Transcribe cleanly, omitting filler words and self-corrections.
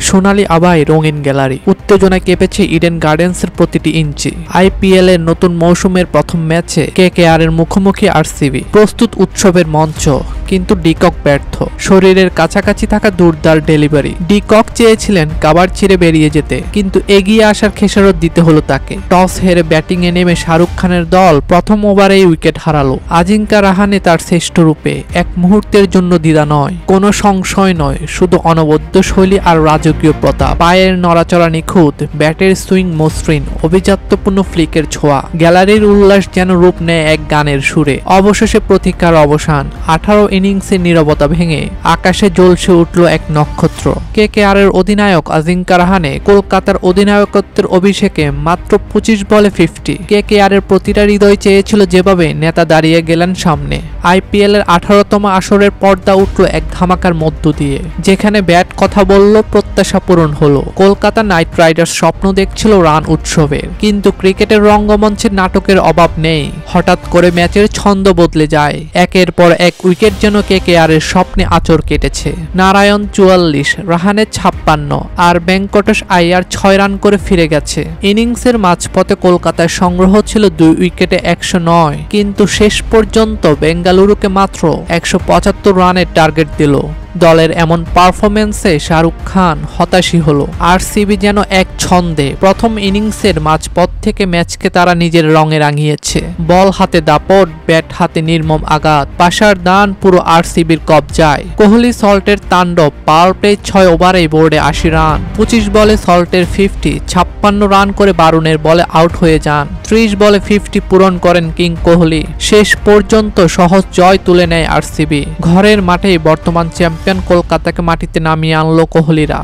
সোনালী আভায় রঙিন গ্যালারি, উত্তেজনায় কেঁপেছে ইডেন গার্ডেন্সের প্রতিটি ইঞ্চি। আইপিএল এর নতুন মৌসুমের প্রথম ম্যাচে কেকেআর এর মুখোমুখি আরসিবি। প্রস্তুত উৎসবের মঞ্চ, কিন্তু ডিকক ব্যর্থ। শরীরের কাছাকাছি থাকা দুর্দার ডেলিভারি। ডিকক চেয়েছিলেন কাভার ছিঁড়ে বেরিয়ে যেতে, কিন্তু এগিয়ে আসার খেসারত দিতে হলো তাকে। টস হেরে ব্যাটিংয়ে নেমে শাহরুখ খানের দল প্রথম ওভারেই উইকেট হারালো। আজিঙ্কা রাহানে তার শ্রেষ্ঠ রূপে, এক মুহূর্তের জন্য দ্বিধা নয়, কোনো সংশয় নয়, শুধু অনবদ্য শৈলী আর রাজকীয় প্রতাপ। পায়ের নড়াচড়া নিখুঁত, ব্যাটের সুইং মসৃণ, অভিজাত্যপূর্ণ ফ্লিকের ছোঁয়া। গ্যালারির উল্লাস যেন রূপ নেয় এক গানের সুরে। অবশেষে প্রতীক্ষার অবসান। 18 ইনিংসের নীরবতা ভেঙে আকাশে জ্বলছে উঠল এক নক্ষত্র। কেকেআর এর অধিনায়ক আজিঙ্কা রাহানে কলকাতার অধিনায়কত্বের অভিষেকে মাত্র 25 বলে 50। কেকেআর এর প্রতিটা হৃদয় চেয়েছিল যেভাবে নেতা দাঁড়িয়ে গেলেন সামনে। আইপিএল এর 18তম আসরের পর্দা উঠল এক ধামাকার মধ্য দিয়ে, যেখানে ব্যাট কথা বলল, প্রত্যাশা পূরণ হলো। কলকাতা নাইট রাইডার্স স্বপ্ন দেখছিল রান উৎসবের, কিন্তু ক্রিকেটের রঙ্গমঞ্চের নাটকের অভাব নেই। হঠাৎ করে ম্যাচের ছন্দ বদলে যায়। একের পর এক উইকেট যেন কেকেআর এর স্বপ্নে আঁচড় কেটেছে। নারায়ণ 44, রাহানে 56 আর ভেঙ্কটেশ আইয়ার 6 রান করে ফিরে গেছে। ইনিংসের মাঝপথে কলকাতার সংগ্রহ ছিল 2 উইকেটে 109, কিন্তু শেষ পর্যন্ত বেঙ্গালুরুকে মাত্র 175 রানের টার্গেট দিল। দলের এমন পারফরমেন্সে শাহরুখ খান হতাশই হলো। আরসিবি যেন এক ছন্দে প্রথম ইনিংসের মাঝপথ থেকে ম্যাচকে তারা নিজের রঙে রাঙিয়েছে। বল হাতে দাপট, ব্যাট হাতে নির্মম আঘাত, পাশার দান পুরো আরসিবির কবজায়। কোহলি সল্টের তাণ্ডব, পাওয়ার প্লে 6 ওভারেই বোর্ডে 80 রান। 25 বলে সল্টের 50, 56 রান করে বারুণের বলে আউট হয়ে যান। 30 বলে 50 পূরণ করেন কিং কোহলি। শেষ পর্যন্ত সহজ জয় তুলে নেয় আরসিবি। ঘরের মাঠেই বর্তমান চ্যাম্পিয়ন কলকাতাকে মাটিতে নামিয়ে আনলো কোহলিরা।